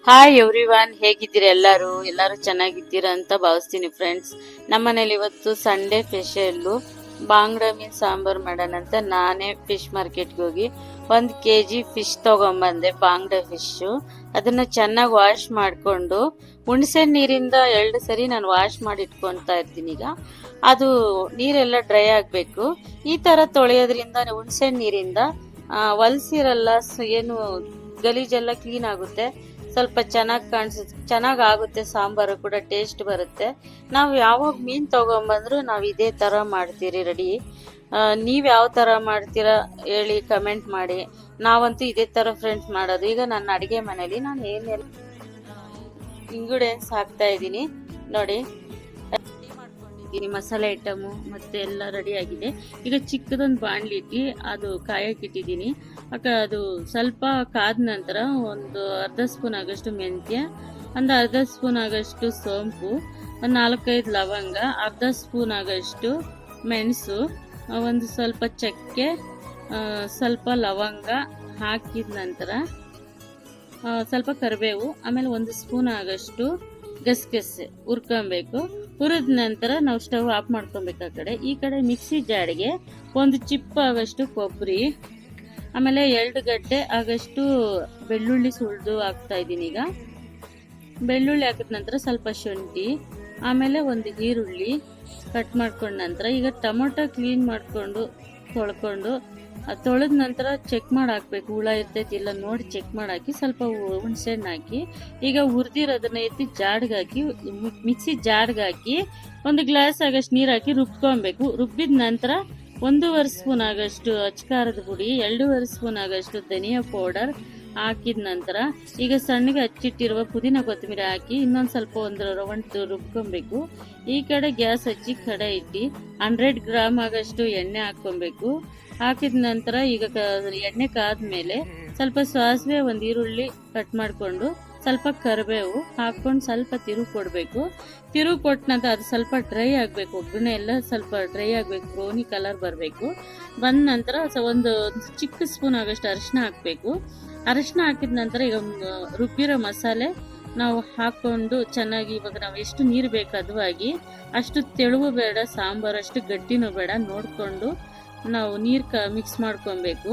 Hi everyone, ಹೇಗಿದ್ದೀರಿ? ಎಲ್ಲರೂ ಚೆನ್ನಾಗಿದ್ದೀರಾ ಅಂತ ಭಾವಿಸ್ತೀನಿ ಫ್ರೆಂಡ್ಸ್. ನಮ್ಮನೇಲಿ ಇವತ್ತು ಸಂಡೇ ಸ್ಪೆಷಲ್ಲು ಬಾಂಗ್ಡಾ ಮೀನ್ ಸಾಂಬಾರು ಮಾಡೋಣ ಅಂತ ನಾನೇ ಫಿಶ್ ಮಾರ್ಕೆಟ್ಗೆ ಹೋಗಿ 1 kg ಫಿಶ್ ತಗೊಂಬಂದೆ. ಬಾಂಗ್ಡಾ ಫಿಶ್ಶು ಅದನ್ನ ಚೆನ್ನಾಗಿ ವಾಶ್ ಮಾಡಿಕೊಂಡು ಹುಣಸೆ ನೀರಿಂದ 2 ಸರಿ ನಾನು ವಾಶ್ ಮಾಡಿ ಇಟ್ಕೊತಾ ಇರ್ತೀನಿ. ಈಗ ಅದು ನೀರೆಲ್ಲ ಡ್ರೈ ಆಗಬೇಕು. ಈ ಥರ ತೊಳೆಯೋದ್ರಿಂದ ಹುಣಸೆ ನೀರಿಂದ ಹೊಲ್ಸಿರಲ್ಲ, ಏನು ಗಲೀಜೆಲ್ಲ ಕ್ಲೀನ್ ಆಗುತ್ತೆ. ಸ್ವಲ್ಪ ಚೆನ್ನಾಗಿ ಆಗುತ್ತೆ. ಸಾಂಬಾರು ಕೂಡ ಟೇಸ್ಟ್ ಬರುತ್ತೆ. ನಾವು ಯಾವಾಗ ಮೀನ್ ತಗೊಂಬಂದ್ರು ನಾವು ಇದೇ ತರ ಮಾಡ್ತೀರಿ ರೆಡಿ. ನೀವ್ ಯಾವ ತರ ಮಾಡ್ತೀರಾ ಹೇಳಿ, ಕಮೆಂಟ್ ಮಾಡಿ. ನಾವಂತೂ ಇದೇ ತರ ಫ್ರೆಂಡ್ಸ್ ಮಾಡೋದು. ಈಗ ನನ್ನ ಅಡಿಗೆ ಮನೇಲಿ ನಾನು ಏನೆಲ್ಲ ಇಂಗ್ರೀಡಿಯೆಂಟ್ಸ್ ಹಾಕ್ತಾ ಇದ್ದೀನಿ ನೋಡಿ. ಮಸಾಲೆ ಐಟಮು ಮತ್ತೆ ಎಲ್ಲ ರೆಡಿ ಆಗಿದೆ. ಈಗ ಚಿಕ್ಕದೊಂದು ಬಾಣಲಿ ಇಟ್ಟು ಅದು ಕಾಯಕ್ಕೆ ಇಟ್ಟಿದ್ದೀನಿ. ಅದು ಸ್ವಲ್ಪ ಕಾದ ನಂತರ ಒಂದು ಅರ್ಧ ಸ್ಪೂನ್ ಆಗಷ್ಟು ಮೆಂತ್ಯ, ಒಂದು ಅರ್ಧ ಸ್ಪೂನ್ ಆಗಷ್ಟು ಸೋಂಪು, ಒಂದು 4-5 ಲವಂಗ, ಅರ್ಧ ಸ್ಪೂನ್ ಆಗಷ್ಟು ಮೆಣಸು, ಒಂದು ಸ್ವಲ್ಪ ಚಕ್ಕೆ, ಸ್ವಲ್ಪ ಲವಂಗ ಹಾಕಿದ ನಂತರ ಸ್ವಲ್ಪ ಕರಿಬೇವು, ಆಮೇಲೆ 1 ಸ್ಪೂನ್ ಆಗಷ್ಟು ಗಸಗಸೆ ಹುರ್ಕೊಬೇಕು. ಹುರಿದ ನಂತರ ನಾವು ಸ್ಟವ್ ಆಫ್ ಮಾಡ್ಕೊಬೇಕು. ಈ ಕಡೆ ಮಿಕ್ಸಿ ಜಾಡಿಗೆ 1 ಚಿಪ್ಪು ಆಗಷ್ಟು ಕೊಬ್ಬರಿ, ಆಮೇಲೆ 2 ಗಡ್ಡೆ ಆಗಷ್ಟು ಬೆಳ್ಳುಳ್ಳಿ ಸುಳಿದು ಹಾಕ್ತಾ ಇದ್ದೀನಿ. ಈಗ ಬೆಳ್ಳುಳ್ಳಿ ಹಾಕಿದ ನಂತರ ಸ್ವಲ್ಪ ಶುಂಠಿ, ಆಮೇಲೆ 1 ಈರುಳ್ಳಿ ಕಟ್ ಮಾಡ್ಕೊಂಡ ನಂತರ ಈಗ ಟೊಮೊಟೊ ಕ್ಲೀನ್ ಮಾಡಿಕೊಂಡು ತೊಳ್ಕೊಂಡು ತೊಳೆದ ನಂತರ ಚೆಕ್ ಮಾಡಿ ಹಾಕ್ಬೇಕು. ಹುಳ ಇರ್ತೈತಿ ಇಲ್ಲ ನೋಡಿ ಚೆಕ್ ಮಾಡಿ ಹಾಕಿ, ಸ್ವಲ್ಪ ಹುಣಸೆಹಣ್ಣು ಹಾಕಿ ಈಗ ಹುರಿದಿರೋದನ್ನ ಎತ್ತಿ ಜಾಡ್ಗೆ ಹಾಕಿ, ಮಿಕ್ಸಿ ಜಾಡ್ಗೆ ಹಾಕಿ 1 ಗ್ಲಾಸ್ ಆಗಷ್ಟು ನೀರು ಹಾಕಿ ರುಬ್ಕೊಬೇಕು. ರುಬ್ಬಿದ ನಂತರ 1.5 ಸ್ಪೂನ್ ಆಗಷ್ಟು ಅಚ್ಕಾರದ ಪುಡಿ, 2.5 ಸ್ಪೂನ್ ಆಗಷ್ಟು ಧನಿಯಾ ಪೌಡರ್ ಹಾಕಿದ ನಂತರ ಈಗ ಸಣ್ಣಗೆ ಹಚ್ಚಿಟ್ಟಿರುವ ಪುದೀನ ಕೊತ್ತಂಬರಿ ಹಾಕಿ ಇನ್ನೊಂದು ಸ್ವಲ್ಪ ಒಂದು ರೌಂಡ್ ರುಬ್ಕೊಬೇಕು. ಈ ಕಡೆ ಗ್ಯಾಸ್ ಹಚ್ಚಿ ಕಡೆ ಇಟ್ಟು 100 ಗ್ರಾಮ್ ಆಗಷ್ಟು ಎಣ್ಣೆ ಹಾಕ್ಕೊಬೇಕು. ಹಾಕಿದ ನಂತರ ಈಗ ಎಣ್ಣೆ ಕಾದ್ಮೇಲೆ ಸ್ವಲ್ಪ ಸಾಸಿವೆ, 1 ಈರುಳ್ಳಿ ಕಟ್ ಮಾಡಿಕೊಂಡು, ಸ್ವಲ್ಪ ಕರಿಬೇವು ಹಾಕೊಂಡು ಸ್ವಲ್ಪ ತಿರುಗಿ ಕೊಡಬೇಕು. ತಿರುಗಿ ಕೊಟ್ಟ ನಂತರ ಅದು ಸ್ವಲ್ಪ ಡ್ರೈ ಆಗಬೇಕು. ಒಗ್ಗರಣೆ ಎಲ್ಲ ಸ್ವಲ್ಪ ಡ್ರೈ ಆಗಬೇಕು, ಬ್ರೌನಿ ಕಲರ್ ಬರಬೇಕು. ಬಂದ ನಂತರ ಒಂದು ಚಿಕ್ಕ ಸ್ಪೂನ್ ಆಗಷ್ಟು ಅರಿಶಿನ ಹಾಕಬೇಕು. ಅರಿಶಿನ ಹಾಕಿದ ನಂತರ ಈಗ ರುಬ್ಬಿರೋ ಮಸಾಲೆ ನಾವು ಹಾಕ್ಕೊಂಡು ಚೆನ್ನಾಗಿ, ಇವಾಗ ನಾವು ಎಷ್ಟು ನೀರು ಬೇಕು ಅದುವಾಗಿ, ಅಷ್ಟು ತೆಳುವು ಬೇಡ ಸಾಂಬಾರು, ಅಷ್ಟು ಗಟ್ಟಿನೂ ಬೇಡ ನೋಡಿಕೊಂಡು ನಾವು ನೀರು ಮಿಕ್ಸ್ ಮಾಡ್ಕೊಬೇಕು.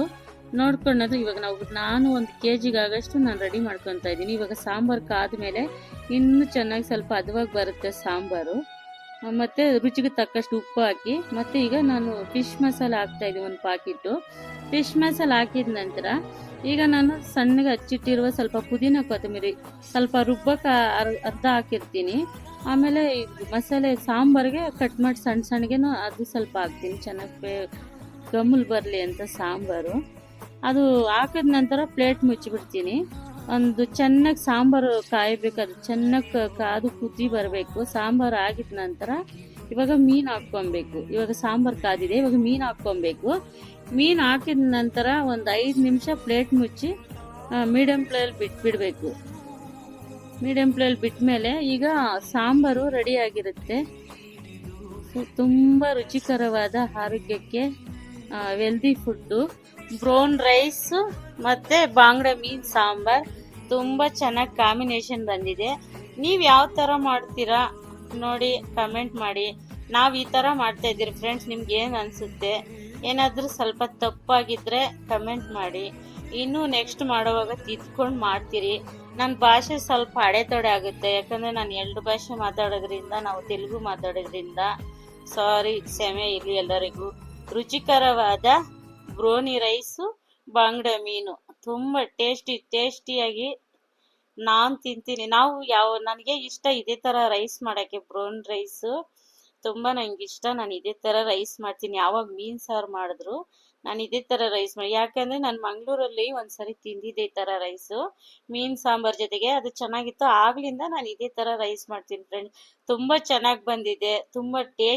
ನೋಡ್ಕೊಂಡದು ಇವಾಗ ನಾನು 1 kg ಆಗಷ್ಟು ನಾನು ರೆಡಿ ಮಾಡ್ಕೊತಾ ಇದ್ದೀನಿ. ಇವಾಗ ಸಾಂಬಾರು ಕಾದ್ಮೇಲೆ ಇನ್ನೂ ಚೆನ್ನಾಗಿ ಸ್ವಲ್ಪ ಹದವಾಗಿ ಬರುತ್ತೆ ಸಾಂಬಾರು. ಮತ್ತು ರುಚಿಗೆ ತಕ್ಕಷ್ಟು ಉಪ್ಪು ಹಾಕಿ, ಮತ್ತು ಈಗ ನಾನು ಫಿಶ್ ಮಸಾಲ ಹಾಕ್ತಾ ಇದ್ದೀನಿ 1 ಪಾಕಿಟ್ಟು. ಫಿಶ್ ಮಸಾಲ ಹಾಕಿದ ನಂತರ ಈಗ ನಾನು ಸಣ್ಣಗೆ ಹಚ್ಚಿಟ್ಟಿರುವ ಸ್ವಲ್ಪ ಪುದೀನ ಕೊತ್ತಂಬರಿ ಸ್ವಲ್ಪ ರುಬ್ಬಕ್ಕೆ ಅರ್ಧ ಹಾಕಿರ್ತೀನಿ. ಆಮೇಲೆ ಮಸಾಲೆ ಸಾಂಬಾರಿಗೆ ಕಟ್ ಮಾಡಿ ಸಣ್ಣ ಸಣ್ಣಗೆನೂ ಅದು ಸ್ವಲ್ಪ ಹಾಕ್ತೀನಿ, ಚೆನ್ನಾಗಿ ಗಮ್ಮಲ್ ಬರಲಿ ಅಂತ ಸಾಂಬಾರು. ಅದು ಹಾಕಿದ ನಂತರ ಪ್ಲೇಟ್ ಮುಚ್ಚಿಬಿಡ್ತೀನಿ. ಒಂದು ಚೆನ್ನಾಗಿ ಸಾಂಬಾರು ಕಾಯಬೇಕು, ಅದು ಚೆನ್ನಾಗಿ ಕಾದು ಕುದಿ ಬರಬೇಕು. ಸಾಂಬಾರು ಆಗಿದ ನಂತರ ಇವಾಗ ಮೀನು ಹಾಕ್ಕೊಬೇಕು. ಇವಾಗ ಸಾಂಬಾರು ಕಾದಿದೆ, ಇವಾಗ ಮೀನು ಹಾಕ್ಕೊಬೇಕು. ಮೀನು ಹಾಕಿದ ನಂತರ ಒಂದು 5 ನಿಮಿಷ ಪ್ಲೇಟ್ ಮುಚ್ಚಿ ಮೀಡಿಯಂ ಫ್ಲೇಮಲ್ಲಿ ಬಿಟ್ಬಿಡಬೇಕು. ಮೀಡಿಯಂ ಫ್ಲೇಮಲ್ಲಿ ಬಿಟ್ಮೇಲೆ ಈಗ ಸಾಂಬಾರು ರೆಡಿ ಆಗಿರುತ್ತೆ. ತುಂಬ ರುಚಿಕರವಾದ ಆರೋಗ್ಯಕ್ಕೆ ವೆಲ್ದಿ ಫುಡ್ಡು. ಬ್ರೌನ್ ರೈಸ್ ಮತ್ತು ಬಾಂಗ್ಡಾ ಮೀನು ಸಾಂಬಾರು ತುಂಬ ಚೆನ್ನಾಗಿ ಕಾಂಬಿನೇಷನ್ ಬಂದಿದೆ. ನೀವು ಯಾವ ಥರ ಮಾಡ್ತೀರಾ ನೋಡಿ, ಕಮೆಂಟ್ ಮಾಡಿ. ನಾವು ಈ ಥರ ಮಾಡ್ತಾ ಇದ್ದೀರಿ ಫ್ರೆಂಡ್ಸ್. ನಿಮ್ಗೆ ಏನು ಅನಿಸುತ್ತೆ? ಏನಾದರೂ ಸ್ವಲ್ಪ ತಪ್ಪಾಗಿದ್ದರೆ ಕಮೆಂಟ್ ಮಾಡಿ. ಇನ್ನೂ ನೆಕ್ಸ್ಟ್ ಮಾಡುವಾಗ ತಿದ್ಕೊಂಡು ಮಾಡ್ತೀರಿ. ನನ್ನ ಭಾಷೆ ಸ್ವಲ್ಪ ಅಡೆತಡೆ ಆಗುತ್ತೆ, ಯಾಕಂದರೆ ನಾನು 2 ಭಾಷೆ ಮಾತಾಡೋದ್ರಿಂದ, ನಾವು ತೆಲುಗು ಮಾತಾಡೋದ್ರಿಂದ ಸಾರಿ, ಕ್ಷಮೆ ಇರಲಿ ಎಲ್ಲರಿಗೂ. ರುಚಿಕರವಾದ ಬ್ರೋನಿ ರೈಸು, ಬಾಂಗ್ಡಾ ಮೀನು ತುಂಬ ಟೇಸ್ಟಿಯಾಗಿ ನಾನು ತಿಂತೀನಿ. ನನಗೆ ಇಷ್ಟ ಇದೇ ಥರ ರೈಸ್ ಮಾಡೋಕ್ಕೆ. ಬ್ರೌನ್ ರೈಸು ತುಂಬ ನನಗೆ ಇಷ್ಟ. ನಾನು ಇದೇ ಥರ ರೈಸ್ ಮಾಡ್ತೀನಿ. ಯಾವಾಗ ಮೀನು ಸಾರು ಮಾಡಿದ್ರು ನಾನು ಇದೇ ಥರ ರೈಸ್ ಮಾಡಿ, ಯಾಕಂದರೆ ನಾನು ಮಂಗಳೂರಲ್ಲಿ 1 ಸರಿ ತಿಂದಿದ್ದೆ ಈ ಥರ ರೈಸು ಮೀನು ಸಾಂಬಾರು ಜೊತೆಗೆ. ಅದು ಚೆನ್ನಾಗಿತ್ತು. ಆಗ್ಲಿಂದ ನಾನು ಇದೇ ಥರ ರೈಸ್ ಮಾಡ್ತೀನಿ ಫ್ರೆಂಡ್ಸ್. ತುಂಬ ಚೆನ್ನಾಗಿ ಬಂದಿದೆ, ತುಂಬ ಟೇಸ್ಟ್